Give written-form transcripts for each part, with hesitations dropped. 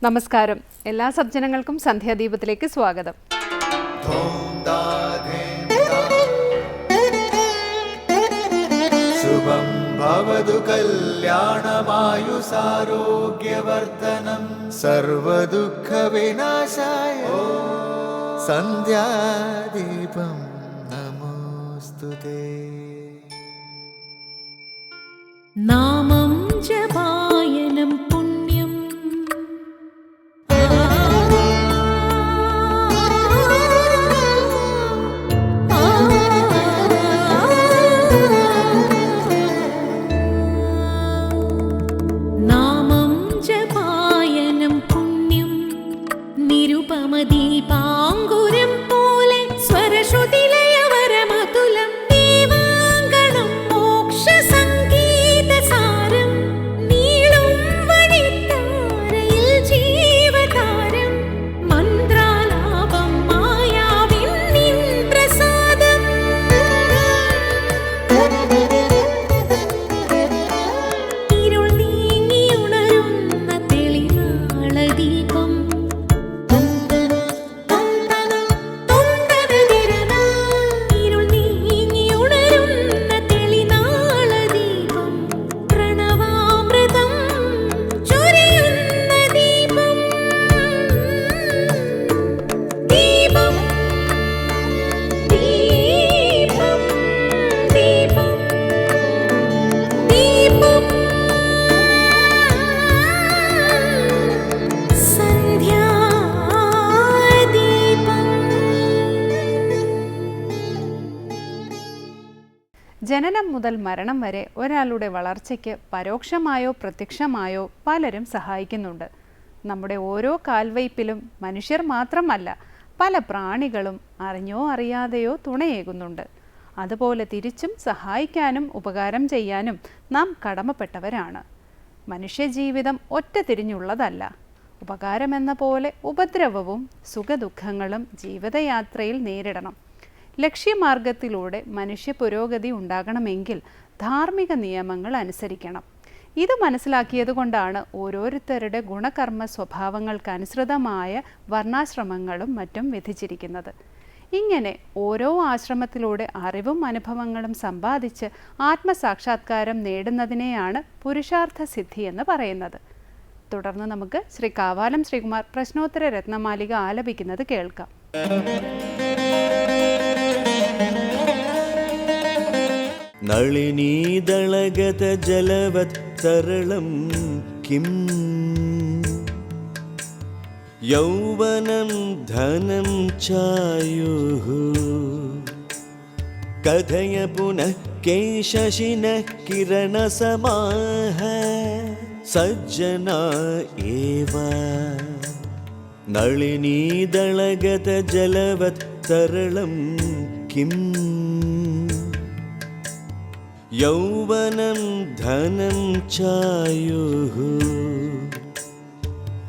നമസ്കാരം. എല്ലാ സജ്ജനങ്ങൾക്കും സന്ധ്യാദീപത്തിലേക്ക് സ്വാഗതം. ശുഭം ഭവതു കല്യാണമായുസാരോഗ്യവർദ്ധനം സർവദുഃഖ വിനാശായ സന്ധ്യാദീപം നമോസ്തുതേ. നാമം ജപായനം പുണ്യം നാമം ജപായനം പുണ്യം നിരുപമദീപാങ്കുരം പോലെ സ്വരശ്രുതിലയവരമതുലം ദീവാങ്കണം മോക്ഷസംഗീതസാരം നീളും വഴിത്താരയിൽ ജീവതാരം മന്ത്രാലാപം മായാവിൻ നിൻ പ്രസാദം ഇരുൾ നീങ്ങിയുണരുന്ന തെളിനാളദീപം ഇരുൾ നീങ്ങിയുണരുന്ന തെളിനാളദീപം പ്രണവാമൃതം ചൊരിയുന്ന ദീപം ദീപം ദീപം ദീപം ദീപം ജനനം മുതൽ മരണം വരെ ഒരാളുടെ വളർച്ചയ്ക്ക് പരോക്ഷമായോ പ്രത്യക്ഷമായോ പലരും സഹായിക്കുന്നുണ്ട്. നമ്മുടെ ഓരോ കാൽവയ്പിലും മനുഷ്യർ മാത്രമല്ല, പല പ്രാണികളും അറിഞ്ഞോ അറിയാതെയോ തുണയേകുന്നുണ്ട്. അതുപോലെ തിരിച്ചും സഹായിക്കാനും ഉപകാരം ചെയ്യാനും നാം കടമപ്പെട്ടവരാണ്. മനുഷ്യജീവിതം ഒറ്റ തിരിഞ്ഞുള്ളതല്ല. ഉപകാരമെന്ന പോലെ ഉപദ്രവവും സുഖദുഃഖങ്ങളും ജീവിതയാത്രയിൽ നേരിടണം. ലക്ഷ്യമാർഗത്തിലൂടെ മനുഷ്യ പുരോഗതി ഉണ്ടാകണമെങ്കിൽ ധാർമ്മിക നിയമങ്ങൾ അനുസരിക്കണം. ഇത് മനസ്സിലാക്കിയതുകൊണ്ടാണ് ഓരോരുത്തരുടെ ഗുണകർമ്മ സ്വഭാവങ്ങൾക്കനുസൃതമായ വർണ്ണാശ്രമങ്ങളും മറ്റും വിധിച്ചിരിക്കുന്നത്. ഇങ്ങനെ ഓരോ ആശ്രമത്തിലൂടെ അറിവും അനുഭവങ്ങളും സമ്പാദിച്ച് ആത്മസാക്ഷാത്കാരം നേടുന്നതിനെയാണ് പുരുഷാർത്ഥ സിദ്ധി എന്ന് പറയുന്നത്. തുടർന്ന് നമുക്ക് ശ്രീ കാവാലം ശ്രീകുമാർ പ്രശ്നോത്തര രത്നമാലിക ആലപിക്കുന്നത് കേൾക്കാം. നളിനീദളഗത ജലവത്തരളം കിം യൗവനം ധനം ചായുഃ കഥയ പുനഃ കേശശിനഃ കിരണസമാഃ സജ്ജനാ ഏവ. നളിനീദളഗത ജലവത്തരളം കിം യൗവനം ധനം ചായുഃ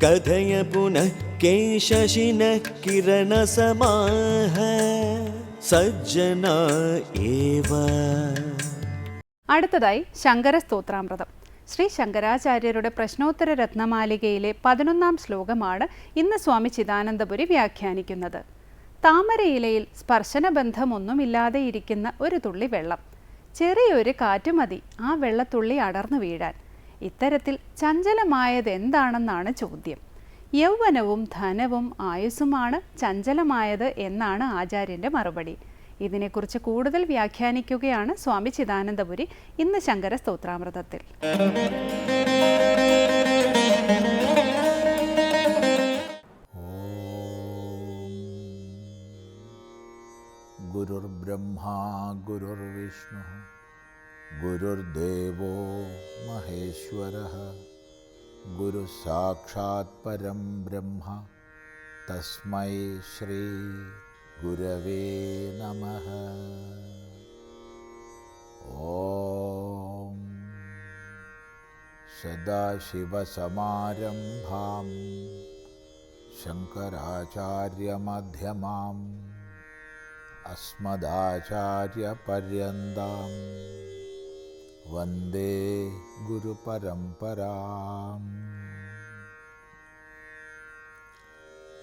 കഥയ പുനഃ കേശശിനഃ കിരണസമാഃ സജ്ജനാ ഏവ. അടുത്തതായി ശങ്കര സ്തോത്രാമൃതം. ശ്രീ ശങ്കരാചാര്യരുടെ പ്രശ്നോത്തര രത്നമാലികയിലെ 11ാം ശ്ലോകമാണ് ഇന്ന് സ്വാമി ചിദാനന്ദപുരി വ്യാഖ്യാനിക്കുന്നത്. താമരയിലയിൽ സ്പർശനബന്ധമൊന്നുമില്ലാതെ ഇരിക്കുന്ന ഒരു തുള്ളി വെള്ളം, ചെറിയൊരു കാറ്റുമതി ആ വെള്ളത്തുള്ളി അടർന്നു വീഴാൻ. ഇത്തരത്തിൽ ചഞ്ചലമായത് എന്താണെന്നാണ് ചോദ്യം. യൗവനവും ധനവും ആയുസ്സുമാണ് ചഞ്ചലമായത് എന്നാണ് ആചാര്യൻ്റെ മറുപടി. ഇതിനെക്കുറിച്ച് കൂടുതൽ വ്യാഖ്യാനിക്കുകയാണ് സ്വാമി ചിദാനന്ദപുരി ഇന്ന് ശങ്കര സ്തോത്രാമൃതത്തിൽ. ഗുരുർബ്രഹ്മാ ഗുരുർവിഷ്ണു ഗുരുർദേവോ മഹേശ്വരഃ ഗുരു സാക്ഷാത് പരം ബ്രഹ്മ തസ്മൈ ശ്രീ ഗുരവേ നമഃ. ഓം സദാശിവസമാരംഭാം ശങ്കരാചാര്യമധ്യമാം അസ്മദാചാര്യപര്യന്താം വന്ദേ ഗുരുപരമ്പരാം.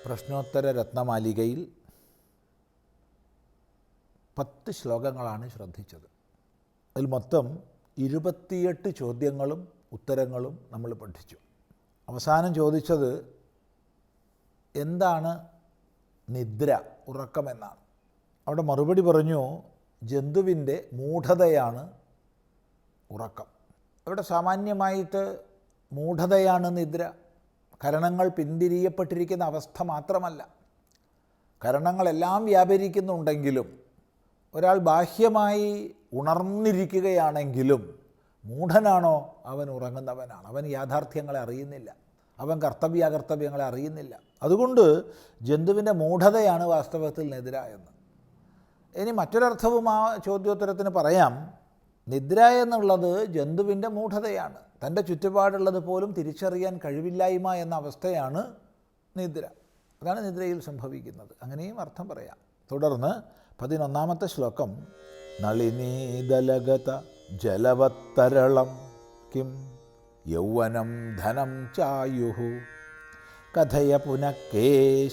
പ്രശ്നോത്തര രത്നമാലികയിൽ 10 ശ്ലോകങ്ങളാണ് ശ്രദ്ധിച്ചത്. അതിൽ മൊത്തം 28 ചോദ്യങ്ങളും ഉത്തരങ്ങളും നമ്മൾ പഠിച്ചു. അവസാനം ചോദിച്ചത് എന്താണ് നിദ്ര, ഉറക്കമെന്നാണ്. അവിടെ മറുപടി പറഞ്ഞു, ജന്തുവിൻ്റെ മൂഢതയാണ് ഉറക്കം. അവിടെ സാമാന്യമായിട്ട് മൂഢതയാണ് നിദ്ര. കരണങ്ങൾ പിന്തിരിയപ്പെട്ടിരിക്കുന്ന അവസ്ഥ മാത്രമല്ല, കരണങ്ങളെല്ലാം വ്യാപരിക്കുന്നുണ്ടെങ്കിലും ഒരാൾ ബാഹ്യമായി ഉണർന്നിരിക്കുകയാണെങ്കിലും മൂഢനാണോ? അവൻ ഉറങ്ങുന്നവനാണ്. അവൻ യാഥാർത്ഥ്യങ്ങളെ അറിയുന്നില്ല, അവൻ കർത്തവ്യാകർത്തവ്യങ്ങളെ അറിയുന്നില്ല. അതുകൊണ്ട് ജന്തുവിൻ്റെ മൂഢതയാണ് വാസ്തവത്തിൽ നിദ്ര എന്ന്. ഇനി മറ്റൊരർത്ഥവും ആ ചോദ്യോത്തരത്തിന് പറയാം. നിദ്ര എന്നുള്ളത് ജന്തുവിൻ്റെ മൂഢതയാണ്. തൻ്റെ ചുറ്റുപാടുള്ളത് പോലും തിരിച്ചറിയാൻ കഴിവില്ലായ്മ എന്ന അവസ്ഥയാണ് നിദ്ര. അതാണ് നിദ്രയിൽ സംഭവിക്കുന്നത്. അങ്ങനെയും അർത്ഥം പറയാം. തുടർന്ന് 11ാമത്തെ ശ്ലോകം, നളിനീദലഗത ജലവത്തരളം കിം യൗവനം ധനം ചായുഃ കഥയ പുനഃ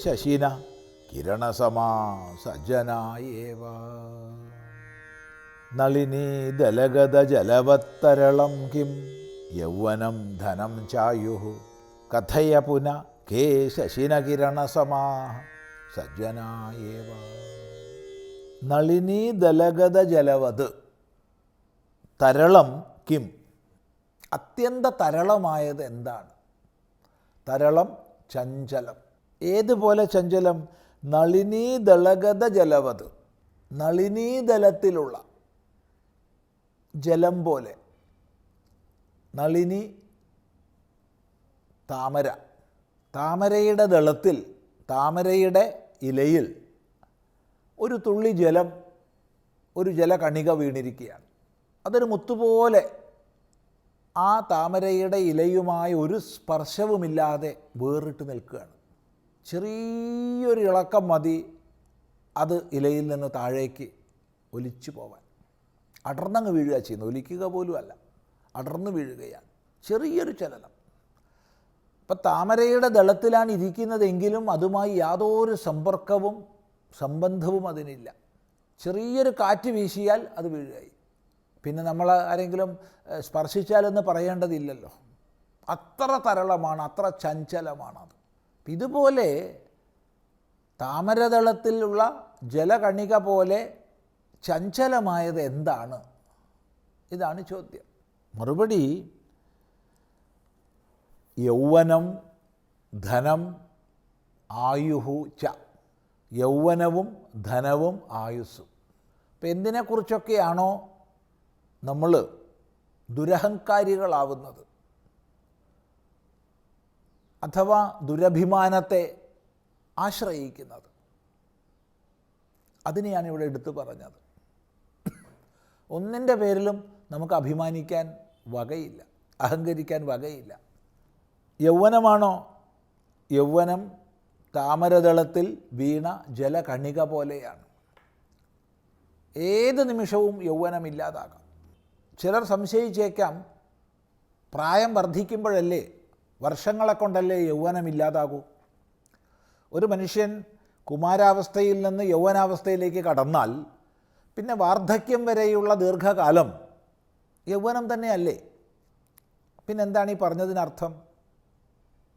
ശശിന കിരണസമാ സജ്ജനായേവ. നളിനീദലഗത ജലവത്തരളം കിം യൗവനം ധനം ചായുഃ കഥയ പുനഃ ശശിന കിരണസമാ സജ്ജനായേവ. നളിനീദലഗത ജലവത് തരളം കിം, അത്യന്ത തരളമായത് എന്താണ്? തരളം ചഞ്ചലം. ഏതുപോലെ ചഞ്ചലം? നളിനീദളഗത ജലവത്, നളിനീദലത്തിലുള്ള ജലം പോലെ. നളിനി താമര, താമരയുടെ ദളത്തിൽ, താമരയുടെ ഇലയിൽ ഒരു തുള്ളി ജലം, ഒരു ജലകണിക വീണിരിക്കുകയാണ്. അതൊരു മുത്തുപോലെ ആ താമരയുടെ ഇലയുമായി ഒരു സ്പർശവുമില്ലാതെ വേറിട്ട് നിൽക്കുകയാണ്. ചെറിയൊരു ഇളക്കം മതി അത് ഇലയിൽ നിന്ന് താഴേക്ക് ഒലിച്ചു പോവാൻ. അടർന്നങ്ങ് വീഴുക ചെയ്യുന്നു, ഒലിക്കുക പോലുമല്ല, അടർന്നു വീഴുകയാണ്. ചെറിയൊരു ചലനം. ഇപ്പം താമരയുടെ ദളത്തിലാണ് ഇരിക്കുന്നതെങ്കിലും അതുമായി യാതൊരു സമ്പർക്കവും സംബന്ധവും അതിനില്ല. ചെറിയൊരു കാറ്റ് വീശിയാൽ അത് വീഴുകയായി. പിന്നെ നമ്മൾ ആരെങ്കിലും സ്പർശിച്ചാലെന്ന് പറയേണ്ടതില്ലല്ലോ. അത്ര തരളമാണ്, അത്ര ചഞ്ചലമാണത്. ഇതുപോലെ താമരദളത്തിലുള്ള ജലകണിക പോലെ ചഞ്ചലമായത് എന്താണ്? ഇതാണ് ചോദ്യം. മറുപടി, യൗവനം ധനം ആയുഹു ച. യൗവനവും ധനവും ആയുസ്സും. ഇപ്പം എന്തിനെക്കുറിച്ചൊക്കെയാണോ നമ്മൾ ദുരഹങ്കാരികളാവുന്നത് അഥവാ ദുരഭിമാനത്തെ ആശ്രയിക്കുന്നത്, അതിനെയാണ് ഇവിടെ എടുത്തു പറഞ്ഞത്. ഒന്നിൻ്റെ പേരിലും നമുക്ക് അഭിമാനിക്കാൻ വകയില്ല, അഹങ്കരിക്കാൻ വകയില്ല. യൗവനമാണോ? യൗവനം താമരദളത്തിൽ വീണ ജലകണിക പോലെയാണ്. ഏത് നിമിഷവും യൗവനമില്ലാതാകാം. ചിലർ സംശയിച്ചേക്കാം, പ്രായം വർദ്ധിക്കുമ്പോഴല്ലേ, വർഷങ്ങളെ കൊണ്ടല്ലേ യൗവനമില്ലാതാകൂ? ഒരു മനുഷ്യൻ കുമാരാവസ്ഥയിൽ നിന്ന് യൗവനാവസ്ഥയിലേക്ക് കടന്നാൽ പിന്നെ വാർദ്ധക്യം വരെയുള്ള ദീർഘകാലം യൗവനം തന്നെയല്ലേ? പിന്നെന്താണ് ഈ പറഞ്ഞതിനർത്ഥം?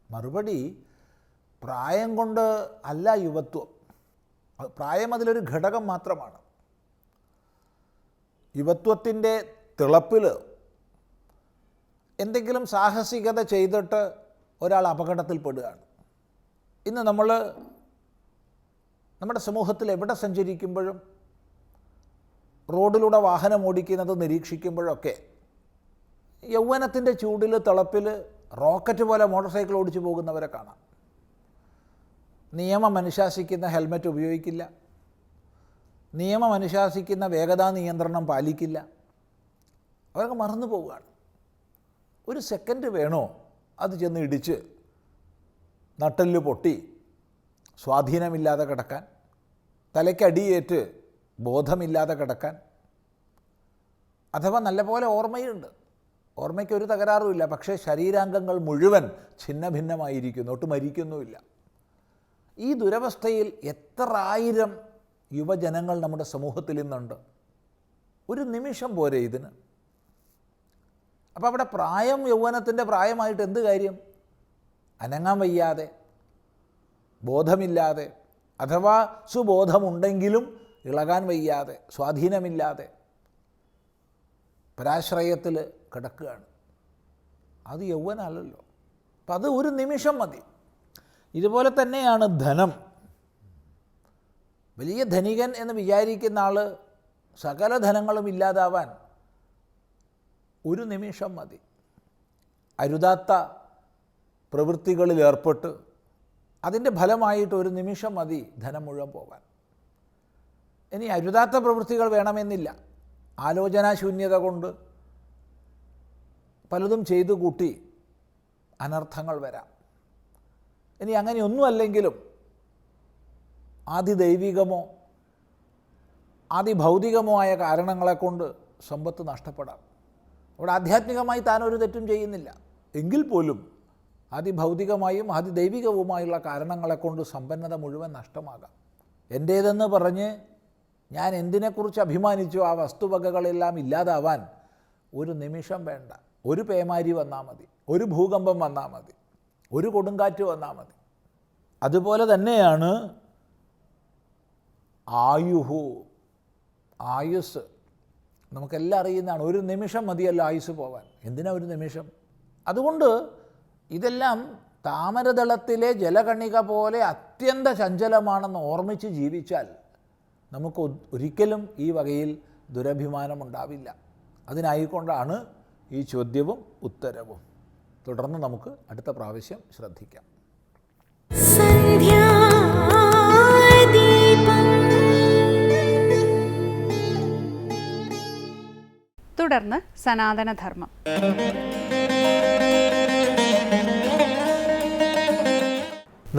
മറുപടി, പ്രായം കൊണ്ട് അല്ല യുവത്വം. പ്രായം അതിലൊരു ഘടകം മാത്രമാണ്. യുവത്വത്തിൻ്റെ തിളപ്പിൽ എന്തെങ്കിലും സാഹസികത ചെയ്തിട്ട് ഒരാൾ അപകടത്തിൽപ്പെടുകയാണ്. ഇന്ന് നമ്മൾ നമ്മുടെ സമൂഹത്തിൽ എവിടെ സഞ്ചരിക്കുമ്പോഴും റോഡിലൂടെ വാഹനം ഓടിക്കുന്നത് നിരീക്ഷിക്കുമ്പോഴൊക്കെ യൗവനത്തിൻ്റെ ചൂടിൽ തിളപ്പിൽ റോക്കറ്റ് പോലെ മോട്ടോർ സൈക്കിൾ ഓടിച്ചു പോകുന്നവരെ കാണാം. നിയമം അനുശാസിക്കുന്ന ഹെൽമറ്റ് ഉപയോഗിക്കില്ല, നിയമം അനുശാസിക്കുന്ന വേഗതാ നിയന്ത്രണം പാലിക്കില്ല. അവരൊക്കെ മറന്നു പോവുകയാണ്. ഒരു സെക്കൻഡ് വേണോ അത് ചെന്ന് ഇടിച്ച് നട്ടെല്ല് പൊട്ടി സ്വാധീനമില്ലാതെ കിടക്കാൻ, തലയ്ക്കടിയേറ്റ് ബോധമില്ലാതെ കിടക്കാൻ? അഥവാ നല്ലപോലെ ഓർമ്മയുണ്ട്, ഓർമ്മയ്ക്കൊരു തകരാറുമില്ല, പക്ഷേ ശരീരാംഗങ്ങൾ മുഴുവൻ ഛിന്ന ഭിന്നമായിരിക്കുന്നു, ഒട്ട് മരിക്കുന്നുമില്ല. ഈ ദുരവസ്ഥയിൽ എത്ര ആയിരം യുവജനങ്ങൾ നമ്മുടെ സമൂഹത്തിൽ ഇന്നുണ്ട്. ഒരു നിമിഷം പോരെ ഇതിന്. അപ്പോൾ അവിടെ പ്രായം യൗവനത്തിൻ്റെ പ്രായമായിട്ട് എന്ത് കാര്യം? അനങ്ങാൻ വയ്യാതെ, ബോധമില്ലാതെ, അഥവാ സുബോധമുണ്ടെങ്കിലും ഇളകാൻ വയ്യാതെ, സ്വാധീനമില്ലാതെ പരാശ്രയത്തിൽ കിടക്കുകയാണ്. അത് യൗവനമല്ലല്ലോ. അപ്പം അത് ഒരു നിമിഷം മതി. ഇതുപോലെ തന്നെയാണ് ധനം. വലിയ ധനികൻ എന്ന് വിചാരിക്കുന്ന ആൾ സകല ധനങ്ങളും ഇല്ലാതാവാൻ ഒരു നിമിഷം മതി. അരുതാത്ത പ്രവൃത്തികളിൽ ഏർപ്പെട്ട് അതിൻ്റെ ഫലമായിട്ട് ഒരു നിമിഷം മതി ധനം മുഴുവൻ പോകാൻ. ഇനി അരുതാത്ത പ്രവൃത്തികൾ വേണമെന്നില്ല. ആലോചനാശൂന്യത കൊണ്ട് പലതും ചെയ്തു കൂട്ടി അനർത്ഥങ്ങൾ വരാം. ഇനി അങ്ങനെയൊന്നും അല്ലെങ്കിലും ആദിദൈവികമോ ആദിഭൗതികമോ ആയ കാരണങ്ങളെ കൊണ്ട് സമ്പത്ത് നഷ്ടപ്പെടാം. അവിടെ ആധ്യാത്മികമായി താനൊരു തെറ്റും ചെയ്യുന്നില്ല എങ്കിൽ പോലും ആദിഭൗതികമായും ആദിദൈവികവുമായുള്ള കാരണങ്ങളെ കൊണ്ട് സമ്പന്നത മുഴുവൻ നഷ്ടമാകാം. എൻ്റേതെന്ന് പറഞ്ഞ് ഞാൻ എന്തിനെക്കുറിച്ച് അഭിമാനിച്ചോ ആ വസ്തുവകകളെല്ലാം ഇല്ലാതാവാൻ ഒരു നിമിഷം വേണ്ട. ഒരു പേമാരി വന്നാൽ മതി, ഒരു ഭൂകമ്പം വന്നാൽ മതി, ഒരു കൊടുങ്കാറ്റ് വന്നാൽ മതി. അതുപോലെ തന്നെയാണ് ആയുസ്. നമുക്കെല്ലാം അറിയുന്നതാണ്. ഒരു നിമിഷം മതിയല്ല ആയുസ് പോവാൻ. എന്തിനാ ഒരു നിമിഷം? അതുകൊണ്ട് ഇതെല്ലാം താമരദളത്തിലെ ജലകണിക പോലെ അത്യന്ത ചഞ്ചലമാണെന്ന് ഓർമ്മിച്ച് ജീവിച്ചാൽ നമുക്ക് ഒരിക്കലും ഈ വകയിൽ ദുരഭിമാനമുണ്ടാവില്ല. അതിനായിക്കൊണ്ടാണ് ഈ ചോദ്യവും ഉത്തരവും. തുടർന്ന് നമുക്ക് അടുത്ത പ്രാവശ്യം ശ്രദ്ധിക്കാം. തുടർന്ന് സനാതനധർമ്മം.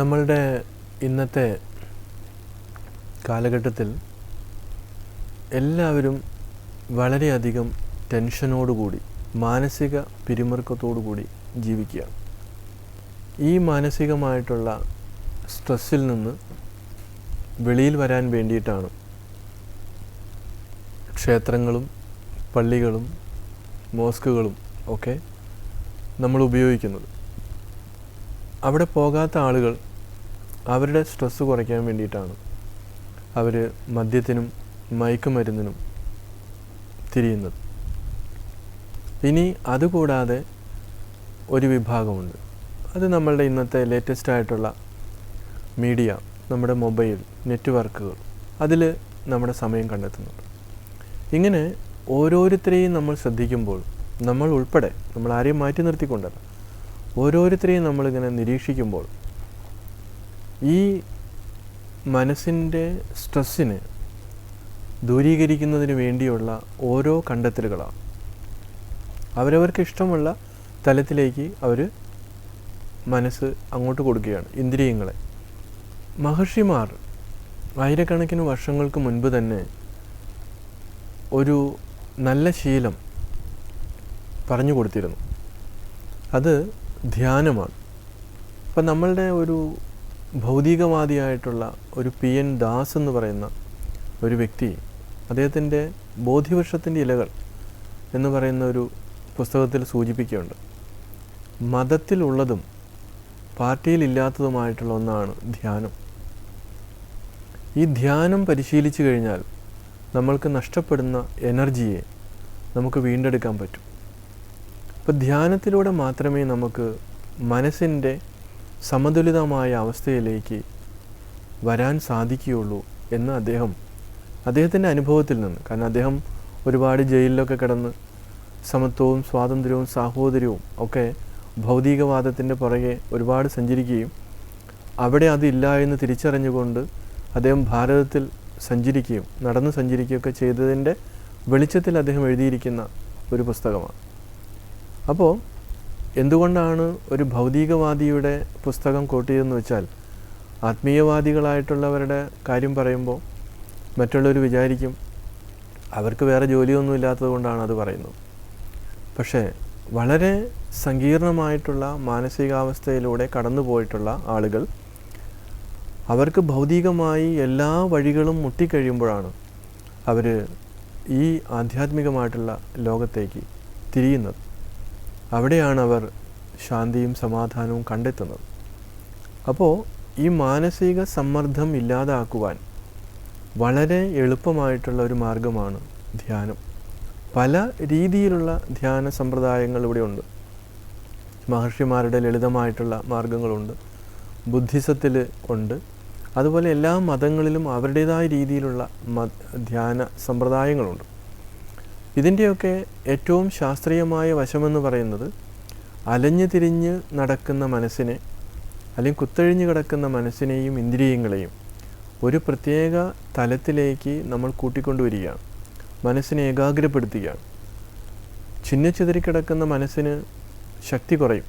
നമ്മളുടെ ഇന്നത്തെ കാലഘട്ടത്തിൽ എല്ലാവരും വളരെയധികം ടെൻഷനോടുകൂടി, മാനസിക പിരിമുറുക്കത്തോടുകൂടി ജീവിക്കുകയാണ്. ഈ മാനസികമായിട്ടുള്ള സ്ട്രെസ്സിൽ നിന്ന് വെളിയിൽ വരാൻ വേണ്ടിയിട്ടാണ് ക്ഷേത്രങ്ങളും പള്ളികളും മോസ്കുകളും ഒക്കെ നമ്മൾ ഉപയോഗിക്കുന്നത്. അവിടെ പോകാത്ത ആളുകൾ അവരുടെ സ്ട്രെസ്സ് കുറയ്ക്കാൻ വേണ്ടിയിട്ടാണ് അവർ മദ്യത്തിനും മയക്കുമരുന്നിനും തിരിയുന്നത്. ഇനി അതുകൂടാതെ ഒരു വിഭാഗമുണ്ട്. അത് നമ്മളുടെ ഇന്നത്തെ ലേറ്റസ്റ്റ് ആയിട്ടുള്ള മീഡിയ, നമ്മുടെ മൊബൈൽ നെറ്റ്വർക്കുകൾ, അതിൽ നമ്മുടെ സമയം കണ്ടെത്തുന്നുണ്ട്. ഇങ്ങനെ ഓരോരുത്തരെയും നമ്മൾ ശ്രദ്ധിക്കുമ്പോൾ, നമ്മൾ ഉൾപ്പെടെ, നമ്മൾ ആരെയും മാറ്റി നിർത്തിക്കൊണ്ടല്ല, ഓരോരുത്തരെയും നമ്മളിങ്ങനെ നിരീക്ഷിക്കുമ്പോൾ ഈ മനസ്സിൻ്റെ സ്ട്രെസ്സിനെ ദൂരീകരിക്കുന്നതിന് വേണ്ടിയുള്ള ഓരോ കണ്ടെത്തലുകളാണ്. അവരവർക്ക് ഇഷ്ടമുള്ള തലത്തിലേക്ക് അവർ മനസ്സ് അങ്ങോട്ട് കൊടുക്കുകയാണ്, ഇന്ദ്രിയങ്ങളെ. മഹർഷിമാർ ആയിരക്കണക്കിന് വർഷങ്ങൾക്ക് മുൻപ് തന്നെ ഒരു നല്ല ശീലം പറഞ്ഞു കൊടുത്തിരുന്നു. അത് ധ്യാനമാണ്. അപ്പം നമ്മളുടെ ഒരു ഭൗതികവാദിയായിട്ടുള്ള ഒരു PN ദാസ് എന്ന് പറയുന്ന ഒരു വ്യക്തി, അദ്ദേഹത്തിൻ്റെ ബോധിവൃക്ഷത്തിൻ്റെ ഇലകൾ എന്ന് പറയുന്ന ഒരു പുസ്തകത്തിൽ സൂചിപ്പിക്കുകയുണ്ട്. മതത്തിലുള്ളതും പാർട്ടിയിലില്ലാത്തതുമായിട്ടുള്ള ഒന്നാണ് ധ്യാനം. ഈ ധ്യാനം പരിശീലിച്ചു കഴിഞ്ഞാൽ നമ്മൾക്ക് നഷ്ടപ്പെടുന്ന എനർജിയെ നമുക്ക് വീണ്ടെടുക്കാൻ പറ്റും. അപ്പോൾ ധ്യാനത്തിലൂടെ മാത്രമേ നമുക്ക് മനസ്സിൻ്റെ സമതുലിതമായ അവസ്ഥയിലേക്ക് വരാൻ സാധിക്കുകയുള്ളൂ എന്ന് അദ്ദേഹത്തിൻ്റെ അനുഭവത്തിൽ നിന്ന്, കാരണം അദ്ദേഹം ഒരുപാട് ജയിലിലൊക്കെ കിടന്ന് സമത്വവും സ്വാതന്ത്ര്യവും സാഹോദര്യവും ഒക്കെ ഭൗതികവാദത്തിൻ്റെ പുറകെ ഒരുപാട് സഞ്ചരിക്കുകയും അവിടെ അതില്ല എന്ന് തിരിച്ചറിഞ്ഞുകൊണ്ട് അദ്ദേഹം ഭാരതത്തിൽ സഞ്ചരിക്കുകയും നടന്ന് സഞ്ചരിക്കുകയൊക്കെ ചെയ്തതിൻ്റെ വെളിച്ചത്തിൽ അദ്ദേഹം എഴുതിയിരിക്കുന്ന ഒരു പുസ്തകമാണ്. അപ്പോൾ എന്തുകൊണ്ടാണ് ഒരു ഭൗതികവാദിയുടെ പുസ്തകം കോട്ട് ചെയ്തതെന്ന് വെച്ചാൽ, ആത്മീയവാദികളായിട്ടുള്ളവരുടെ കാര്യം പറയുമ്പോൾ മറ്റുള്ളവർ വിചാരിക്കും അവർക്ക് വേറെ ജോലിയൊന്നും ഇല്ലാത്തത് കൊണ്ടാണ് അത് പറയുന്നത്. പക്ഷേ വളരെ സങ്കീർണമായിട്ടുള്ള മാനസികാവസ്ഥയിലൂടെ കടന്നു പോയിട്ടുള്ള ആളുകൾ അവർക്ക് ഭൗതികമായി എല്ലാ വഴികളും മുട്ടിക്കഴിയുമ്പോഴാണ് അവർ ഈ ആധ്യാത്മികമായിട്ടുള്ള ലോകത്തേക്ക് തിരിയുന്നത്. അവിടെയാണ് അവർ ശാന്തിയും സമാധാനവും കണ്ടെത്തുന്നത്. അപ്പോൾ ഈ മാനസിക സമ്മർദ്ദം ഇല്ലാതാക്കുവാൻ വളരെ എളുപ്പമായിട്ടുള്ള ഒരു മാർഗമാണ് ധ്യാനം. പല രീതിയിലുള്ള ധ്യാന സമ്പ്രദായങ്ങൾ ഇവിടെ ഉണ്ട്. മഹർഷിമാരുടെ ലളിതമായിട്ടുള്ള മാർഗങ്ങളുണ്ട്, ബുദ്ധിസത്തിൽ ഉണ്ട്, അതുപോലെ എല്ലാ മതങ്ങളിലും അവരുടേതായ രീതിയിലുള്ള ധ്യാന സമ്പ്രദായങ്ങളുണ്ട്. ഇതിൻ്റെയൊക്കെ ഏറ്റവും ശാസ്ത്രീയമായ വശമെന്ന് പറയുന്നത് അലഞ്ഞു തിരിഞ്ഞ് നടക്കുന്ന മനസ്സിനെ, അല്ലെങ്കിൽ കുത്തഴിഞ്ഞ് കിടക്കുന്ന മനസ്സിനെയും ഇന്ദ്രിയങ്ങളെയും ഒരു പ്രത്യേക തലത്തിലേക്ക് നമ്മൾ കൂട്ടിക്കൊണ്ടുവരികയാണ്, മനസ്സിനെ ഏകാഗ്രപ്പെടുത്തുകയാണ്. ചിന്നിച്ചിതറിക്കിടക്കുന്ന മനസ്സിന് ശക്തി കുറയും.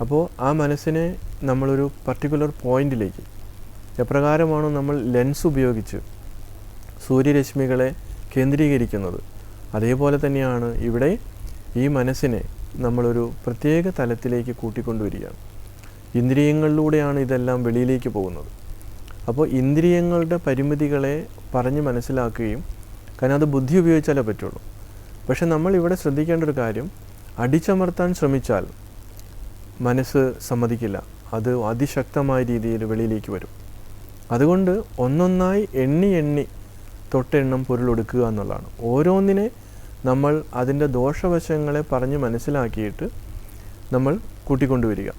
അപ്പോൾ ആ മനസ്സിനെ നമ്മളൊരു പർട്ടിക്കുലർ പോയിന്റിലേക്ക്, എപ്രകാരമാണോ നമ്മൾ ലെൻസ് ഉപയോഗിച്ച് സൂര്യരശ്മികളെ കേന്ദ്രീകരിക്കുന്നത്, അതേപോലെ തന്നെയാണ് ഇവിടെ ഈ മനസ്സിനെ നമ്മളൊരു പ്രത്യേക തലത്തിലേക്ക് കൂട്ടിക്കൊണ്ടുവരികയാണ്. ഇന്ദ്രിയങ്ങളിലൂടെയാണ് ഇതെല്ലാം വെളിയിലേക്ക് പോകുന്നത്. അപ്പോൾ ഇന്ദ്രിയങ്ങളുടെ പരിമിതികളെ പറഞ്ഞ് മനസ്സിലാക്കുകയും, കാരണം അത് ബുദ്ധി ഉപയോഗിച്ചാലേ പറ്റുള്ളൂ. പക്ഷെ നമ്മൾ ഇവിടെ ശ്രദ്ധിക്കേണ്ട ഒരു കാര്യം, അടിച്ചമർത്താൻ ശ്രമിച്ചാൽ മനസ്സ് സമ്മതിക്കില്ല, അത് അതിശക്തമായ രീതിയിൽ വെളിയിലേക്ക് വരും. അതുകൊണ്ട് ഒന്നൊന്നായി എണ്ണി തൊട്ടെണ്ണം പൊരുളൊടുക്കുക എന്നുള്ളതാണ്. ഓരോന്നിനെ നമ്മൾ അതിൻ്റെ ദോഷവശങ്ങളെ പറഞ്ഞ് മനസ്സിലാക്കിയിട്ട് നമ്മൾ കൂട്ടിക്കൊണ്ടുവരിക.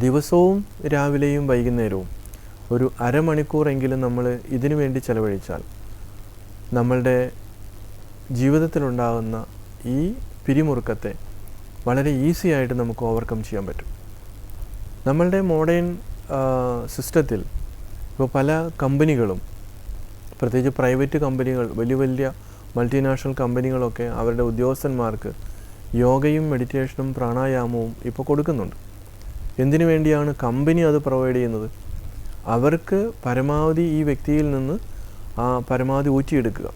ദിവസവും രാവിലെയും വൈകുന്നേരവും ഒരു അരമണിക്കൂറെങ്കിലും നമ്മൾ ഇതിനു വേണ്ടി ചെലവഴിച്ചാൽ നമ്മളുടെ ജീവിതത്തിലുണ്ടാകുന്ന ഈ പിരിമുറുക്കത്തെ വളരെ ഈസി ആയിട്ട് നമുക്ക് ഓവർകം ചെയ്യാൻ പറ്റും. നമ്മളുടെ മോഡേൺ സിസ്റ്റത്തിൽ ഇപ്പോൾ പല കമ്പനികളും, പ്രത്യേകിച്ച് പ്രൈവറ്റ് കമ്പനികൾ, വലിയ വലിയ മൾട്ടിനാഷണൽ കമ്പനികളൊക്കെ അവരുടെ ഉദ്യോഗസ്ഥന്മാർക്ക് യോഗയും മെഡിറ്റേഷനും പ്രാണായാമവും ഇപ്പോൾ കൊടുക്കുന്നുണ്ട്. എന്തിനു വേണ്ടിയാണ് കമ്പനി അത് പ്രൊവൈഡ് ചെയ്യുന്നത്? അവർക്ക് പരമാവധി ഈ വ്യക്തിയിൽ നിന്ന് പരമാവധി ഊറ്റിയെടുക്കുക,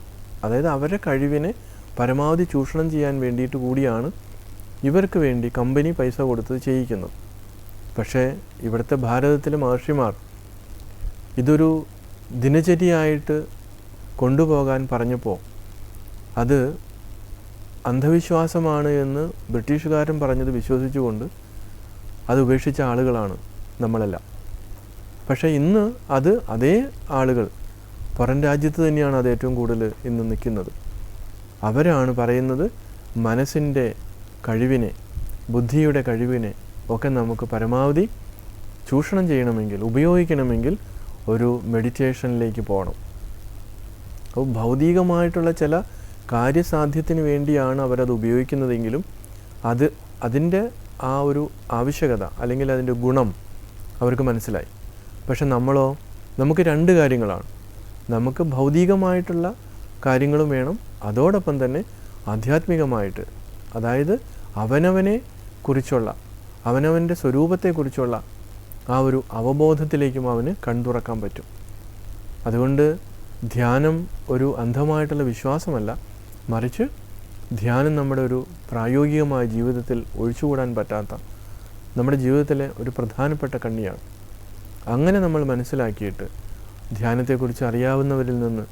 അതായത് അവരുടെ കഴിവിനെ പരമാവധി ചൂഷണം ചെയ്യാൻ വേണ്ടിയിട്ട് കൂടിയാണ് ഇവർക്ക് വേണ്ടി കമ്പനി പൈസ കൊടുത്ത് ചെയ്യിക്കുന്നത്. പക്ഷേ ഇവിടുത്തെ ഭാരതത്തിലെ മഹർഷിമാർ ഇതൊരു ദിനചര്യയായിട്ട് കൊണ്ടുപോകാൻ പറഞ്ഞപ്പോൾ അത് അന്ധവിശ്വാസമാണ് എന്ന് ബ്രിട്ടീഷുകാരൻ പറഞ്ഞത് വിശ്വസിച്ചുകൊണ്ട് അത് ഉപേക്ഷിച്ച ആളുകളാണ് നമ്മളെല്ലാം. പക്ഷേ ഇന്ന് അതേ ആളുകൾ പുറം രാജ്യത്ത് തന്നെയാണ് അത് ഏറ്റവും കൂടുതൽ ഇന്ന് നിൽക്കുന്നത്. അവരാണ് പറയുന്നത് മനസ്സിൻ്റെ കഴിവിനെ, ബുദ്ധിയുടെ കഴിവിനെ ഒക്കെ നമുക്ക് പരമാവധി ചൂഷണം ചെയ്യണമെങ്കിൽ, ഉപയോഗിക്കണമെങ്കിൽ ഒരു മെഡിറ്റേഷനിലേക്ക് പോകണം. അപ്പോൾ ഭൗതികമായിട്ടുള്ള ചില കാര്യസാധ്യത്തിന് വേണ്ടിയാണ് അവരത് ഉപയോഗിക്കുന്നതെങ്കിലും അതിൻ്റെ ആ ഒരു ആവശ്യകത അല്ലെങ്കിൽ അതിൻ്റെ ഗുണം അവർക്ക് മനസ്സിലായി. പക്ഷെ നമുക്ക് രണ്ട് കാര്യങ്ങളാണ്. നമുക്ക് ഭൗതികമായിട്ടുള്ള കാര്യങ്ങളും വേണം, അതോടൊപ്പം തന്നെ ആധ്യാത്മികമായിട്ട്, അതായത് അവനവനെ കുറിച്ചുള്ള, അവനവൻ്റെ സ്വരൂപത്തെക്കുറിച്ചുള്ള ആ ഒരു അവബോധത്തിലേക്കും അവന് കൺതുറക്കാൻ പറ്റും. അതുകൊണ്ട് ധ്യാനം ഒരു അന്ധമായിട്ടുള്ള വിശ്വാസമല്ല, മറിച്ച് ധ്യാനം നമ്മുടെ ഒരു പ്രായോഗികമായ ജീവിതത്തിൽ ഒഴിച്ചുകൂടാൻ പറ്റാത്ത, നമ്മുടെ ജീവിതത്തിലെ ഒരു പ്രധാനപ്പെട്ട കണ്ണിയാണ്. അങ്ങനെ നമ്മൾ മനസ്സിലാക്കിയിട്ട് ധ്യാനത്തെക്കുറിച്ച് അറിയാവുന്നവരിൽ നിന്ന്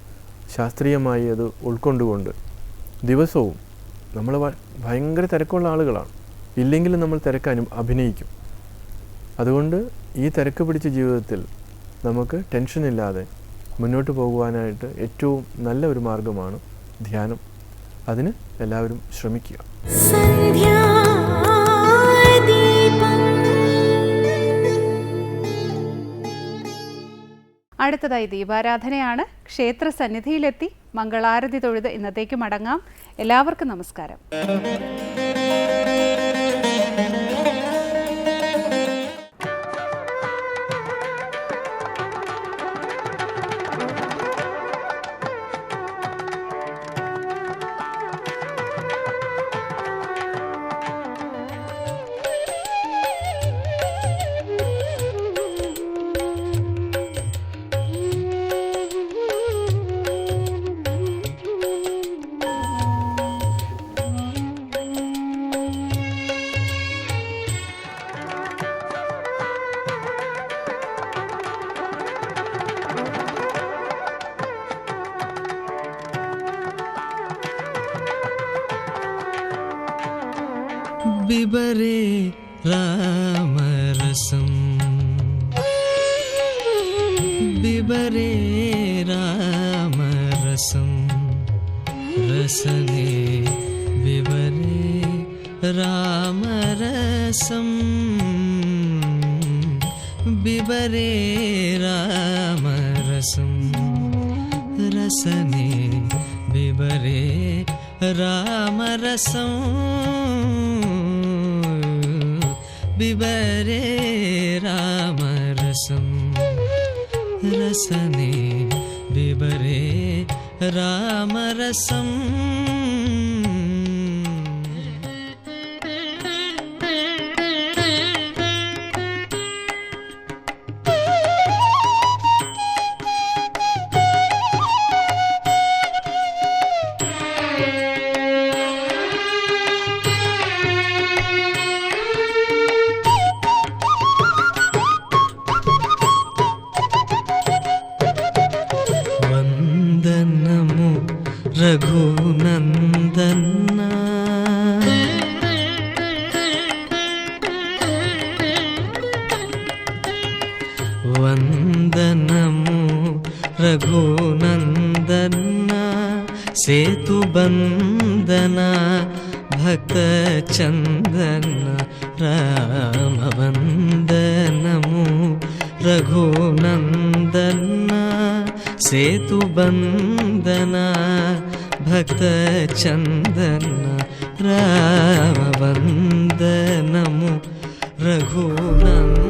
ശാസ്ത്രീയമായി അത് ഉൾക്കൊണ്ടുകൊണ്ട് ദിവസവും, നമ്മൾ ഭയങ്കര തിരക്കുള്ള ആളുകളാണ്, ഇല്ലെങ്കിലും നമ്മൾ തിരക്ക് അഭിനയിക്കും. അതുകൊണ്ട് ഈ തിരക്ക് പിടിച്ച ജീവിതത്തിൽ നമുക്ക് ടെൻഷനില്ലാതെ മുന്നോട്ട് പോകുവാനായിട്ട് ഏറ്റവും നല്ല ഒരു മാർഗമാണ് ധ്യാനം. അതിന് എല്ലാവരും ശ്രമിക്കുക. അടുത്തതായി ദീപാരാധനയാണ്. ക്ഷേത്ര സന്നിധിയിലെത്തി മംഗളാരതി തൊഴുത് ഇന്നത്തേക്ക് മടങ്ങാം. എല്ലാവർക്കും നമസ്കാരം. बिबरे रामरसं बिबरे रामरसं रसने बिबरे रामरसं बिबरे रामरसं रसने बिबरे रामरसं बिबरे रामरसं रसने बिबरे रामरसं वन्दनमु रघुनन्दना वन्दनमु रघुनन्दना सेतुबन्धना भक्तचन्दना राम वन्दनमु रघुनन्दना सेतुबन्धना भक्तचन्दना राम वन्दनमु रघुनन्दना